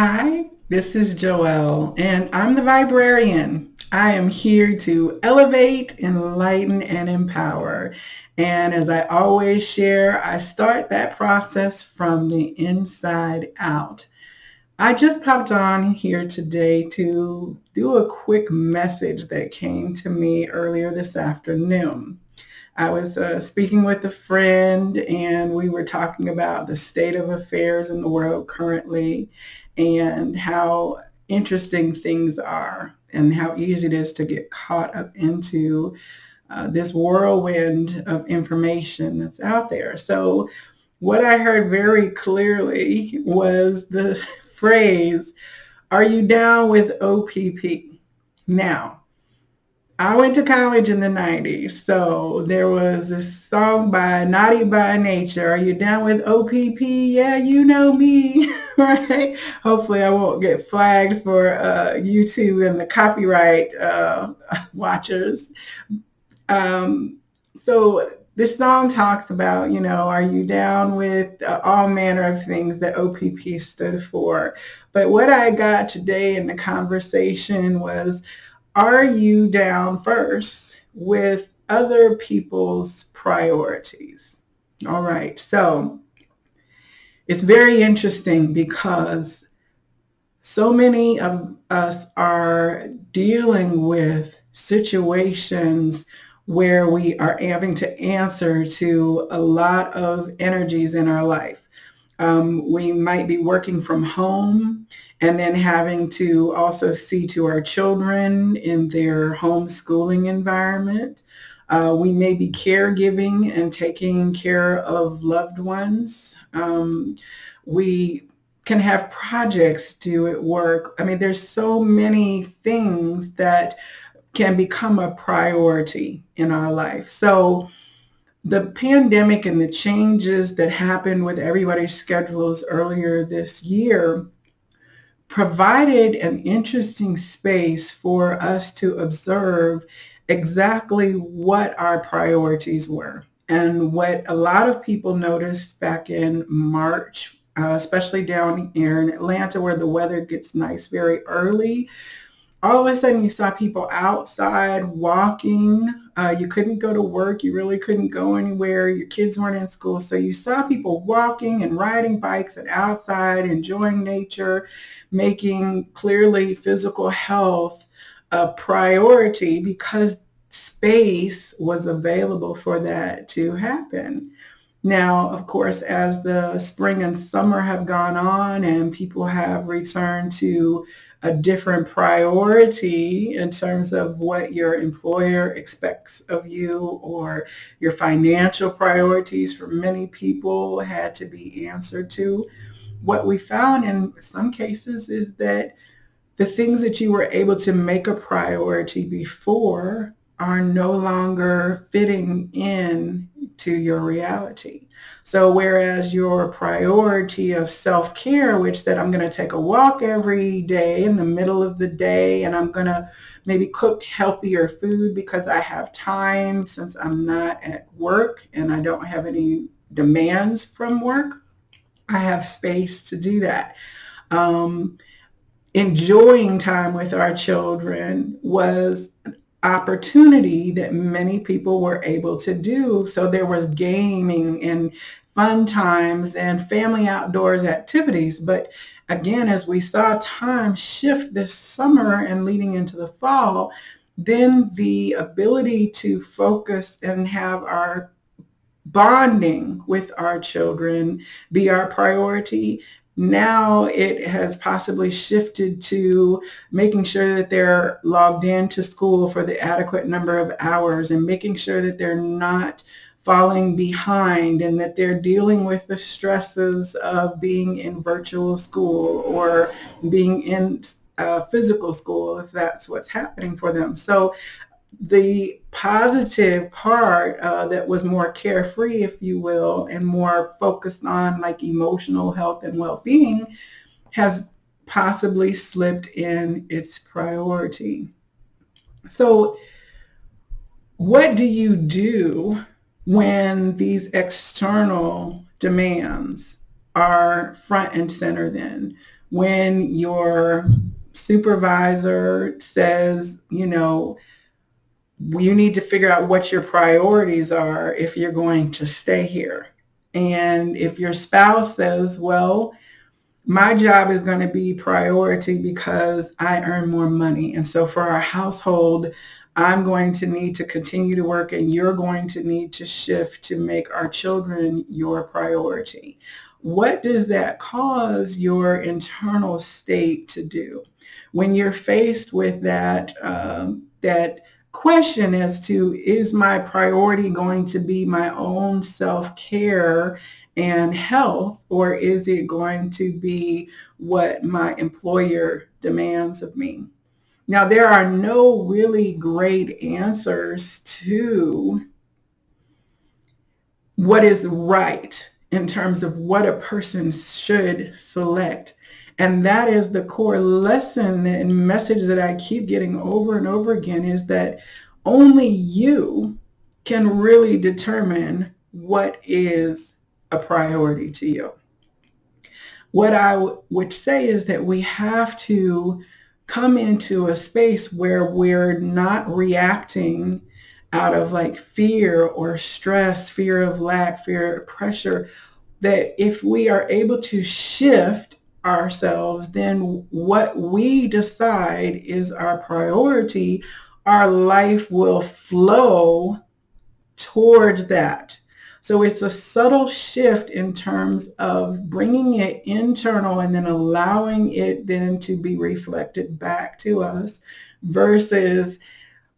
Hi, this is Joelle, and I'm the Viberarian. I am here to elevate, enlighten, and empower. And as I always share, I start that process from the inside out. I just popped on here today to do a quick message that came to me earlier this afternoon. I was speaking with a friend, and we were talking about the state of affairs in the world currently and how interesting things are and how easy it is to get caught up into this whirlwind of information that's out there. So what I heard very clearly was the phrase, "Are you down with OPP?" Now, I went to college in the 90s, so there was this song by Naughty by Nature, "Are you down with OPP? Yeah, you know me," right? Hopefully I won't get flagged for YouTube and the copyright watchers. So this song talks about, are you down with all manner of things that OPP stood for? But what I got today in the conversation was, are you down first with other people's priorities? All right. So it's very interesting because so many of us are dealing with situations where we are having to answer to a lot of energies in our life. We might be working from home and then having to also see to our children in their homeschooling environment. We may be caregiving and taking care of loved ones. We can have projects due at work. I mean, there's so many things that can become a priority in our life. So the pandemic and the changes that happened with everybody's schedules earlier this year provided an interesting space for us to observe exactly what our priorities were. And what a lot of people noticed back in March, especially down here in Atlanta where the weather gets nice very early, all of a sudden you saw people outside walking. You couldn't go to work. You really couldn't go anywhere. Your kids weren't in school. So you saw people walking and riding bikes and outside, enjoying nature, making clearly physical health a priority because space was available for that to happen. Now, of course, as the spring and summer have gone on and people have returned to a different priority in terms of what your employer expects of you, or your financial priorities for many people had to be answered to. What we found in some cases is that the things that you were able to make a priority before are no longer fitting in to your reality. So whereas your priority of self-care, which said I'm going to take a walk every day in the middle of the day, and I'm going to maybe cook healthier food because I have time since I'm not at work and I don't have any demands from work, I have space to do that. Enjoying time with our children was an opportunity that many people were able to do. So there was gaming and fun times and family outdoors activities. But again, as we saw time shift this summer and leading into the fall, then the ability to focus and have our bonding with our children be our priority. Now it has possibly shifted to making sure that they're logged into school for the adequate number of hours and making sure that they're not falling behind and that they're dealing with the stresses of being in virtual school or being in physical school if that's what's happening for them. So the positive part that was more carefree, if you will, and more focused on like emotional health and well-being has possibly slipped in its priority. So what do you do when these external demands are front and center then? when your supervisor says, you need to figure out what your priorities are if you're going to stay here. And if your spouse says, well, my job is going to be priority because I earn more money. And so for our household, I'm going to need to continue to work and you're going to need to shift to make our children your priority. What does that cause your internal state to do? When you're faced with that question as to, is my priority going to be my own self-care and health, or is it going to be what my employer demands of me? Now, there are no really great answers to what is right in terms of what a person should select. And that is the core lesson and message that I keep getting over and over again, is that only you can really determine what is a priority to you. What I would say is that we have to come into a space where we're not reacting out of like fear or stress, fear of lack, fear of pressure, that if we are able to shift ourselves, then what we decide is our priority, our life will flow towards that. So it's a subtle shift in terms of bringing it internal and then allowing it then to be reflected back to us versus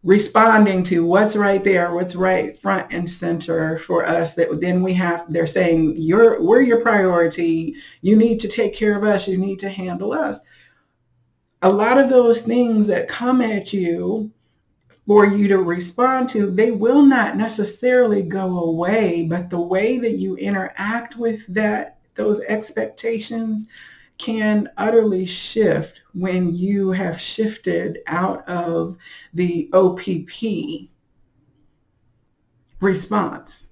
responding to what's right there, what's right front and center for us, that then they're saying, we're your priority. You need to take care of us. You need to handle us. A lot of those things that come at you for you to respond to, they will not necessarily go away, but the way that you interact with those expectations can utterly shift when you have shifted out of the OPP response.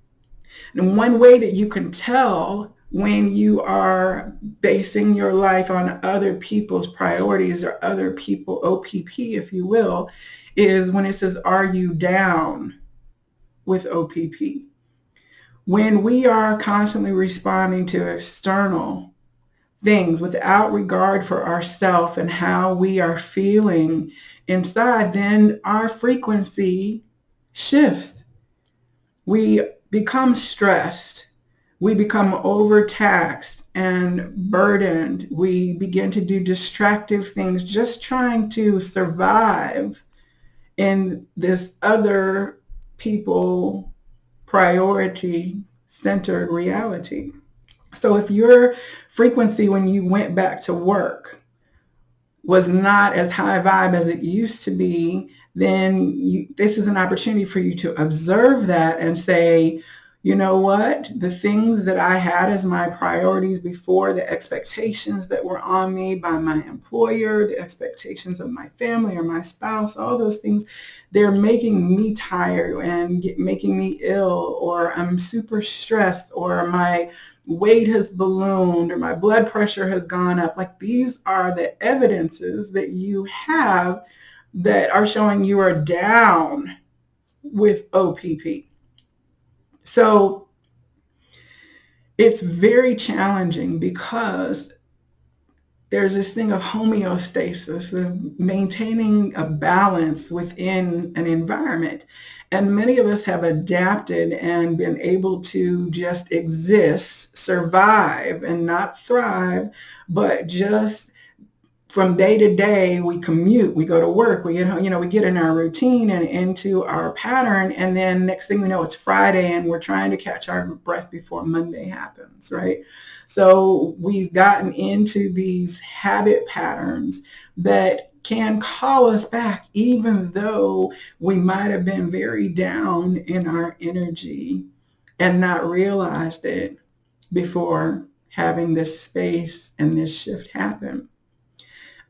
And one way that you can tell when you are basing your life on other people's priorities or other people, OPP, if you will, is when it says, are you down with OPP? When we are constantly responding to external things without regard for ourselves and how we are feeling inside, then our frequency shifts. We become stressed. We become overtaxed and burdened. We begin to do distractive things, just trying to survive in this other people priority centered reality. So if your frequency when you went back to work was not as high vibe as it used to be, then this is an opportunity for you to observe that and say, you know what? The things that I had as my priorities before, the expectations that were on me by my employer, the expectations of my family or my spouse, all those things, they're making me tired and making me ill, or I'm super stressed, or my weight has ballooned, or my blood pressure has gone up. Like, these are the evidences that you have that are showing you are down with OPP. So it's very challenging because there's this thing of homeostasis, of maintaining a balance within an environment. And many of us have adapted and been able to just exist, survive, and not thrive, but just from day to day, we commute, we go to work, we get in our routine and into our pattern. And then next thing we know, it's Friday and we're trying to catch our breath before Monday happens, right? So we've gotten into these habit patterns that can call us back, even though we might have been very down in our energy and not realized it before having this space and this shift happen.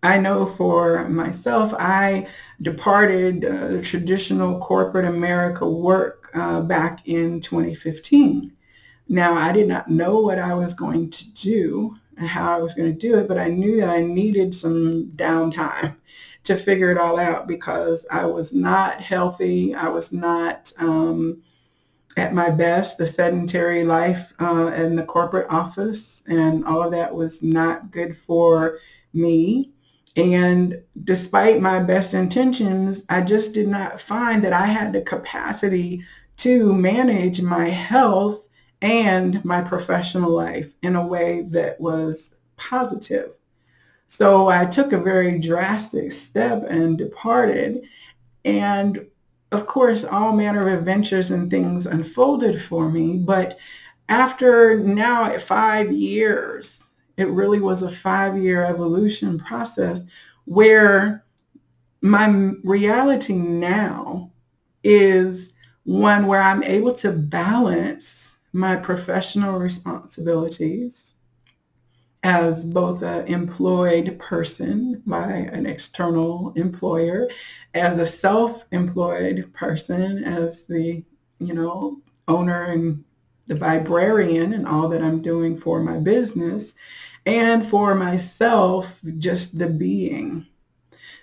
I know for myself, I departed the traditional corporate America work back in 2015. Now, I did not know what I was going to do how I was going to do it, but I knew that I needed some downtime to figure it all out because I was not healthy. I was not at my best. The sedentary life in the corporate office and all of that was not good for me. And despite my best intentions, I just did not find that I had the capacity to manage my health and my professional life in a way that was positive. So I took a very drastic step and departed. And of course, all manner of adventures and things unfolded for me. But after now at 5 years, it really was a 5-year evolution process where my reality now is one where I'm able to balance my professional responsibilities as both an employed person by an external employer, as a self-employed person, as the, owner and the Viberarian and all that I'm doing for my business, and for myself, just the being.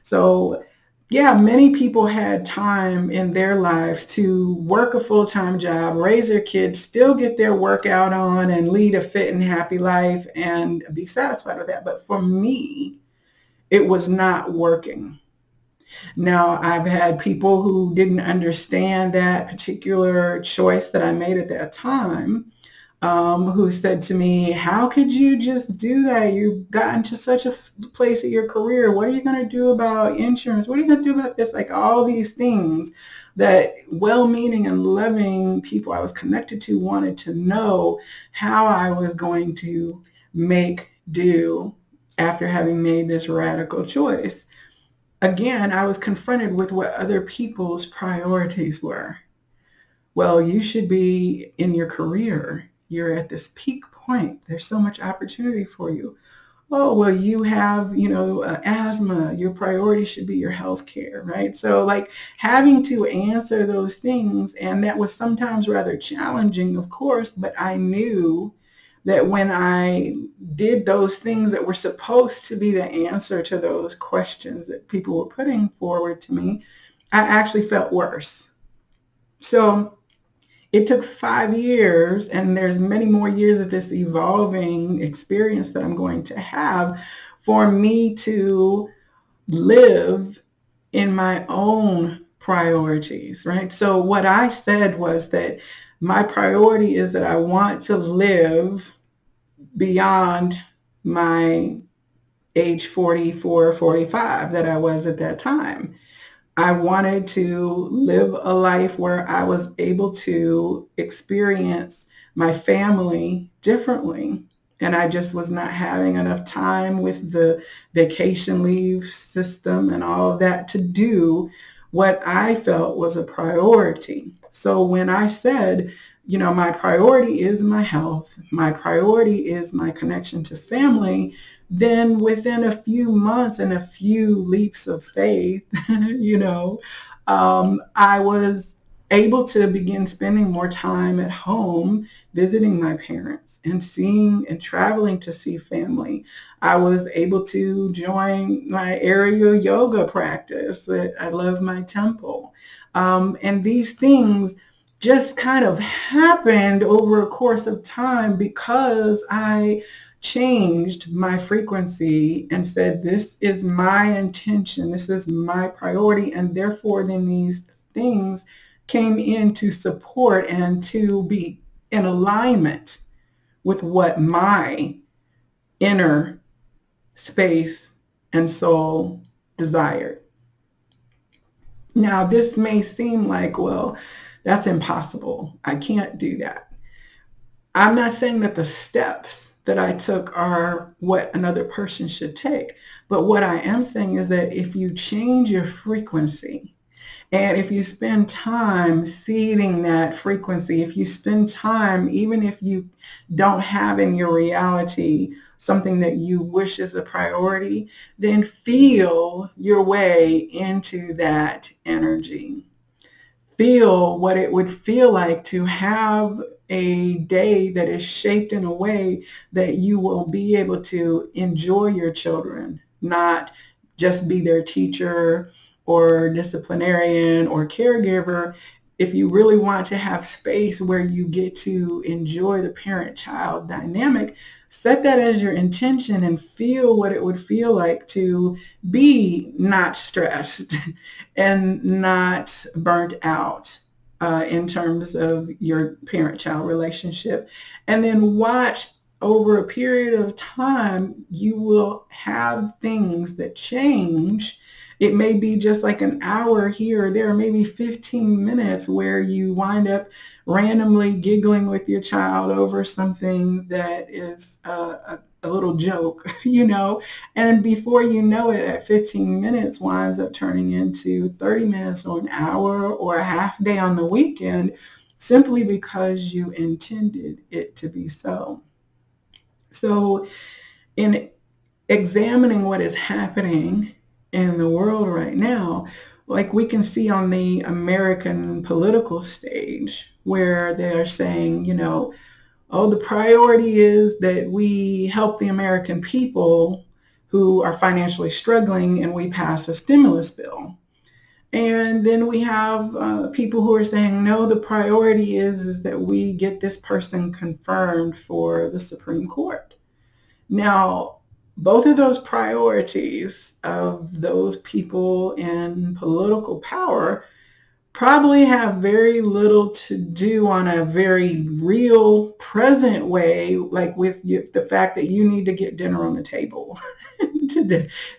So yeah, many people had time in their lives to work a full-time job, raise their kids, still get their workout on and lead a fit and happy life and be satisfied with that. But for me, it was not working. Now, I've had people who didn't understand that particular choice that I made at that time, who said to me, how could you just do that? You've gotten to such a place in your career. What are you going to do about insurance? What are you going to do about this? Like all these things that well-meaning and loving people I was connected to wanted to know how I was going to make do after having made this radical choice. Again, I was confronted with what other people's priorities were. Well, you should be in your career. You're at this peak point. There's so much opportunity for you. Oh, well, you have, asthma. Your priority should be your health care, right? So like having to answer those things, and that was sometimes rather challenging, of course, but I knew that when I did those things that were supposed to be the answer to those questions that people were putting forward to me, I actually felt worse. So it took 5 years, and there's many more years of this evolving experience that I'm going to have for me to live in my own priorities, right? So what I said was that my priority is that I want to live beyond my age 44, 45 that I was at that time. I wanted to live a life where I was able to experience my family differently. And I just was not having enough time with the vacation leave system and all of that to do what I felt was a priority. So when I said, my priority is my health, my priority is my connection to family, then within a few months and a few leaps of faith, I was able to begin spending more time at home, visiting my parents and seeing and traveling to see family. I was able to join my area yoga practice. I love my temple. And these things just kind of happened over a course of time because I changed my frequency and said, this is my intention, this is my priority, and therefore then these things came in to support and to be in alignment with what my inner space and soul desired. Now, this may seem like, well, that's impossible. I can't do that. I'm not saying that the steps that I took are what another person should take. But what I am saying is that if you change your frequency, and if you spend time seeding that frequency, if you spend time, even if you don't have in your reality something that you wish is a priority, then feel your way into that energy. feel what it would feel like to have a day that is shaped in a way that you will be able to enjoy your children, not just be their teacher or disciplinarian or caregiver. If you really want to have space where you get to enjoy the parent-child dynamic, set that as your intention and feel what it would feel like to be not stressed and not burnt out in terms of your parent-child relationship. And then watch over a period of time, you will have things that change. It may be just like an hour here or there, maybe 15 minutes where you wind up randomly giggling with your child over something that is a little joke, and before you know it, that 15 minutes winds up turning into 30 minutes or an hour or a half day on the weekend, simply because you intended it to be so. So in examining what is happening in the world right now, like we can see on the American political stage where they're saying, oh, the priority is that we help the American people who are financially struggling and we pass a stimulus bill. And then we have people who are saying, no, the priority is that we get this person confirmed for the Supreme Court. Now, both of those priorities of those people in political power probably have very little to do on a very real present way, like with the fact that you need to get dinner on the table.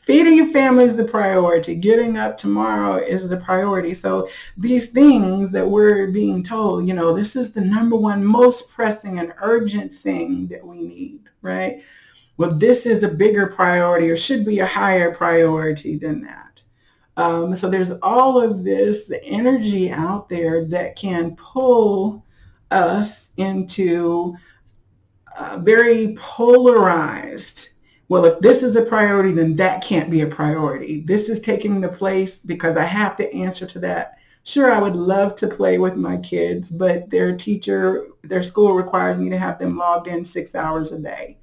Feeding your family is the priority. Getting up tomorrow is the priority. So these things that we're being told, this is the number one most pressing and urgent thing that we need, right? Well, this is a bigger priority or should be a higher priority than that. So there's all of this energy out there that can pull us into very polarized. Well, if this is a priority, then that can't be a priority. This is taking the place because I have to answer to that. Sure, I would love to play with my kids, but their school requires me to have them logged in 6 hours a day.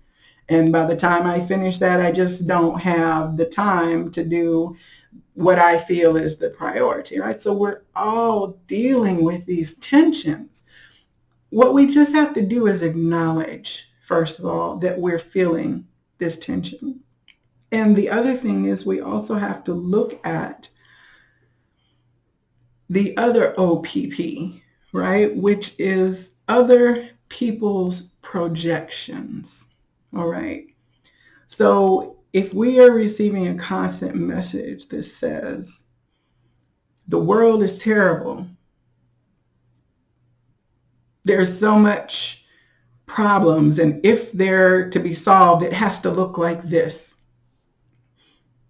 And by the time I finish that, I just don't have the time to do what I feel is the priority, right? So we're all dealing with these tensions. What we just have to do is acknowledge, first of all, that we're feeling this tension. And the other thing is we also have to look at the other OPP, right? Which is other people's projections, all right? So if we are receiving a constant message that says, the world is terrible, there's so much problems, and if they're to be solved, it has to look like this.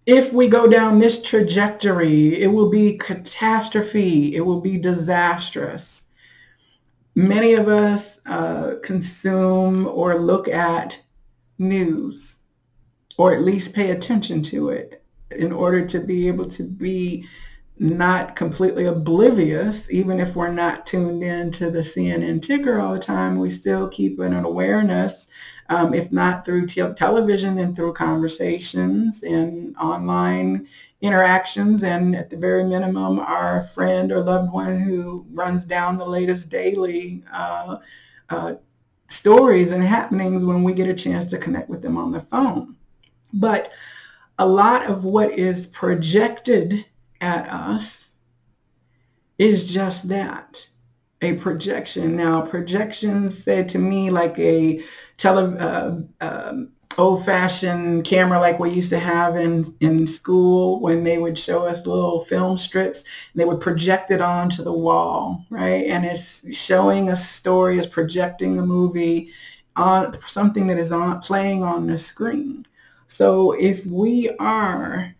If we go down this trajectory, it will be catastrophe, it will be disastrous. Many of us consume or look at news, or at least pay attention to it in order to be able to be not completely oblivious. Even if we're not tuned in to the CNN ticker all the time, we still keep an awareness, if not through television, then through conversations and online interactions, and at the very minimum, our friend or loved one who runs down the latest daily stories and happenings when we get a chance to connect with them on the phone. But a lot of what is projected at us is just that, a projection. Now, projections said to me like a old-fashioned camera like we used to have in school when they would show us little film strips. They would project it onto the wall, right? And it's showing a story, it's projecting a movie on something that is playing on the screen. So if we are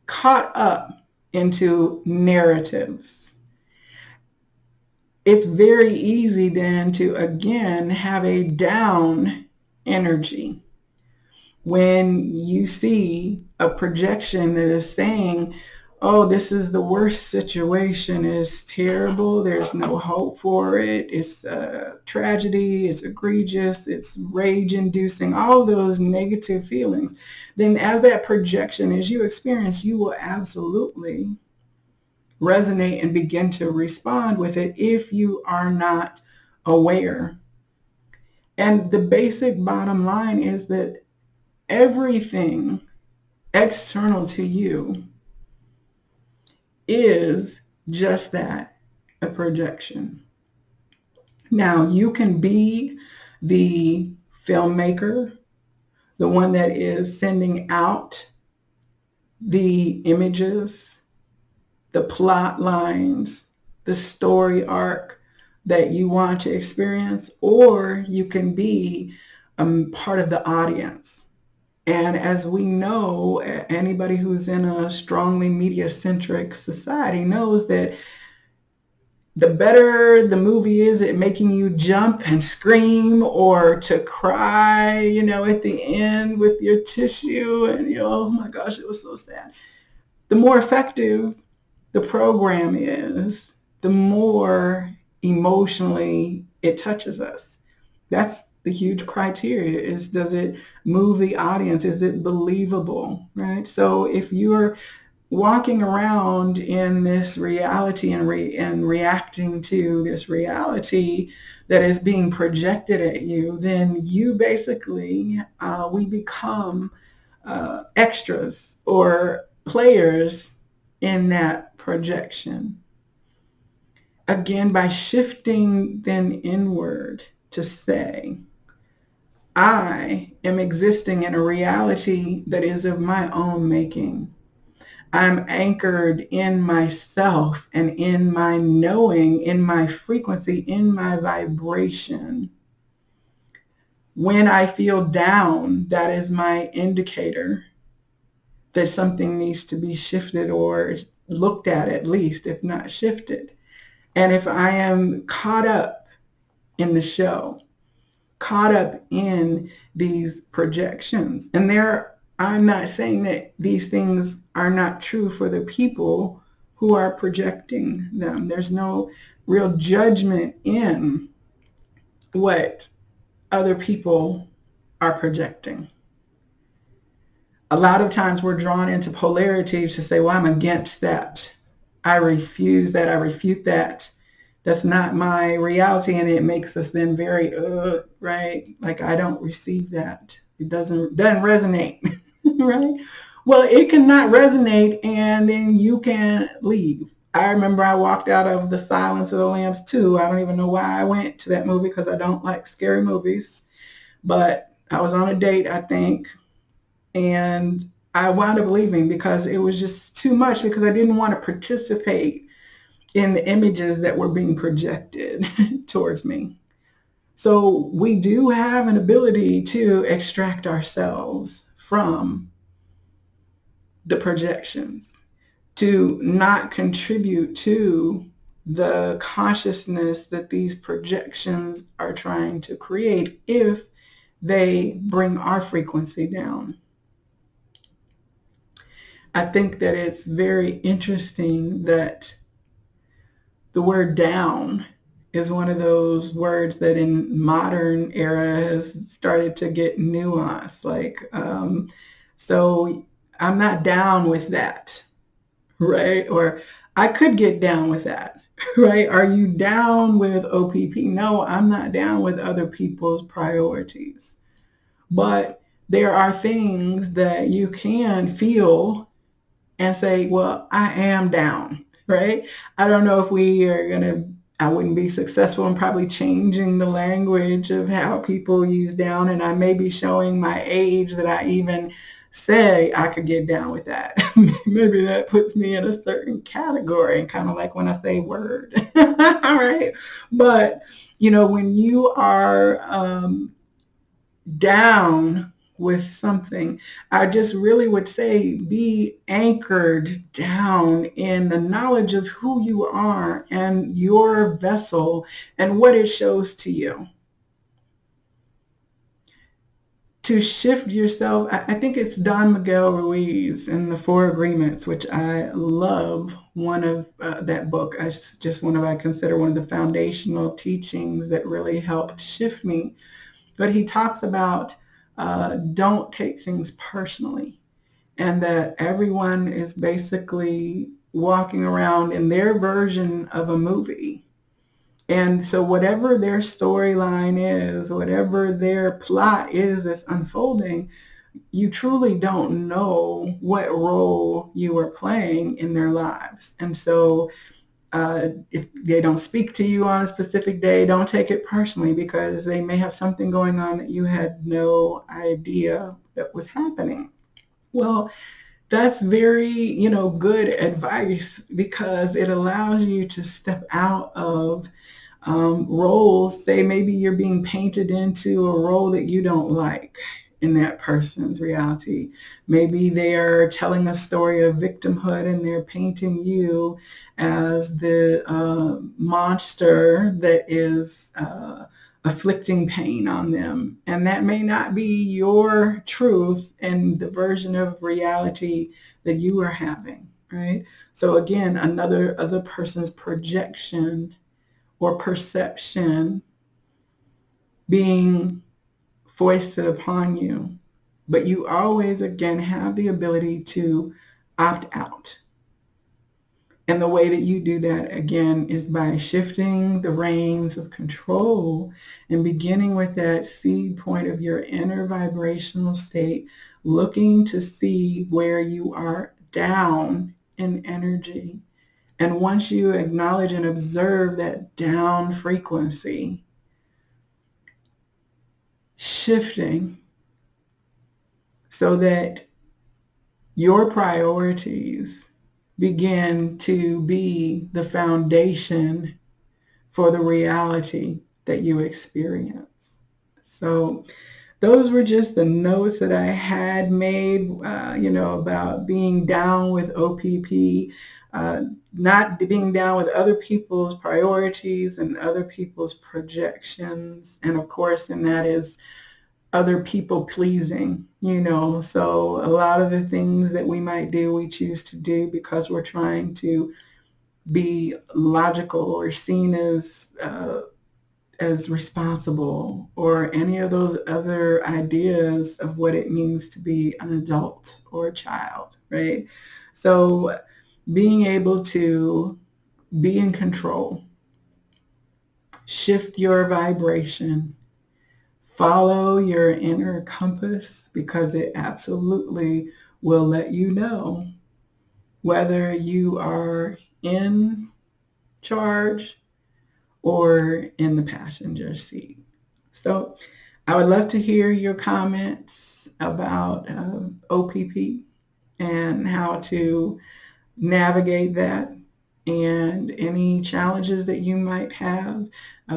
caught up into narratives, it's very easy then to, again, have a down energy when you see a projection that is saying, oh, this is the worst situation. It's terrible. There's no hope for it. It's a tragedy. It's egregious. It's rage-inducing. All those negative feelings. Then as that projection, as you experience, you will absolutely resonate and begin to respond with it if you are not aware. And the basic bottom line is that everything external to you is just that, a projection. Now, you can be the filmmaker, the one that is sending out the images, the plot lines, the story arc that you want to experience, or you can be part of the audience. And as we know, anybody who's in a strongly media-centric society knows that the better the movie is at making you jump and scream or to cry, at the end with your tissue and, oh my gosh, it was so sad. The more effective the program is, the more emotionally it touches us. That's the huge criteria, is does it move the audience? Is it believable, right? So if you're walking around in this reality and reacting to this reality that is being projected at you, then you basically, we become extras or players in that projection. Again, by shifting then inward to say, I am existing in a reality that is of my own making. I'm anchored in myself and in my knowing, in my frequency, in my vibration. When I feel down, that is my indicator that something needs to be shifted or looked at least, if not shifted. And if I am caught up in the show, caught up in these projections, and I'm not saying that these things are not true for the people who are projecting them. There's no real judgment in what other people are projecting. A lot of times we're drawn into polarity to say, well, I'm against that. I refuse that. I refute that. That's not my reality. And it makes us then very, right? Like, I don't receive that. It doesn't resonate, right? Well, it cannot resonate, and then you can leave. I remember I walked out of The Silence of the Lambs 2. I don't even know why I went to that movie, because I don't like scary movies. But I was on a date, I think, and I wound up leaving because it was just too much, because I didn't want to participate in the images that were being projected towards me. So we do have an ability to extract ourselves from the projections, to not contribute to the consciousness that these projections are trying to create if they bring our frequency down. I think that it's very interesting that the word down is one of those words that in modern era has started to get nuance. So I'm not down with that, right? Or I could get down with that, right? Are you down with OPP? No, I'm not down with other people's priorities. But there are things that you can feel and say, well, I am down, right? I don't know if I wouldn't be successful in probably changing the language of how people use down, and I may be showing my age that I even say I could get down with that. Maybe that puts me in a certain category, kind of like when I say word, all right? But, when you are down with something, I just really would say be anchored down in the knowledge of who you are and your vessel and what it shows to you. to shift yourself. I think it's Don Miguel Ruiz in the Four Agreements, which I love. One of that book, I consider one of the foundational teachings that really helped shift me. But he talks about don't take things personally, and that everyone is basically walking around in their version of a movie. And so whatever their storyline is, whatever their plot is that's unfolding, you truly don't know what role you are playing in their lives. And so if they don't speak to you on a specific day, don't take it personally, because they may have something going on that you had no idea that was happening. Well, that's very, good advice, because it allows you to step out of roles. Say maybe you're being painted into a role that you don't like in that person's reality. Maybe they're telling a story of victimhood and they're painting you as the monster that is afflicting pain on them. And that may not be your truth and the version of reality that you are having, right? So again, other person's projection or perception being foisted upon you. But you always, again, have the ability to opt out. And the way that you do that, again, is by shifting the reins of control and beginning with that seed point of your inner vibrational state, looking to see where you are down in energy. And once you acknowledge and observe that down frequency, shifting so that your priorities begin to be the foundation for the reality that you experience. So those were just the notes that I had made, about being down with OPP, not being down with other people's priorities and other people's projections. And of course, and that is other people pleasing, So a lot of the things that we might do, we choose to do because we're trying to be logical or seen as responsible, or any of those other ideas of what it means to be an adult or a child, right? So being able to be in control, shift your vibration, follow your inner compass, because it absolutely will let you know whether you are in charge or in the passenger seat. So I would love to hear your comments about OPP and how to navigate that, and any challenges that you might have.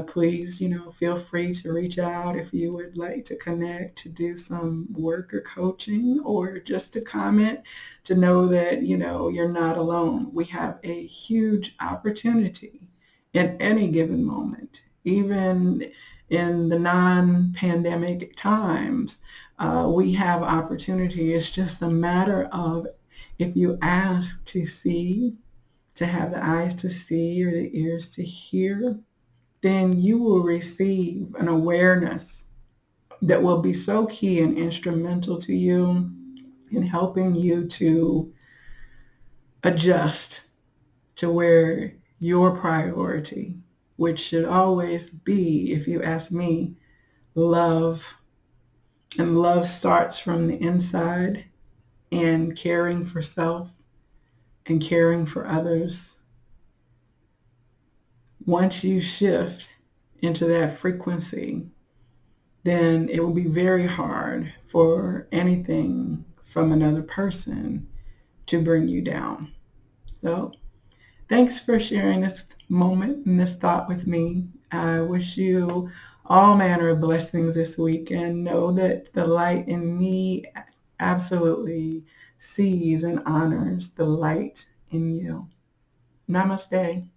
Please, feel free to reach out if you would like to connect, to do some work or coaching, or just to comment, to know that, you're not alone. We have a huge opportunity in any given moment, even in the non-pandemic times. We have opportunity. It's just a matter of, if you ask to see, to have the eyes to see or the ears to hear, then you will receive an awareness that will be so key and instrumental to you in helping you to adjust to where your priority, which should always be, if you ask me, love. And love starts from the inside, and caring for self and caring for others. Once you shift into that frequency, then it will be very hard for anything from another person to bring you down. So thanks for sharing this moment and this thought with me. I wish you all manner of blessings this week, and know that the light in me absolutely sees and honors the light in you. Namaste.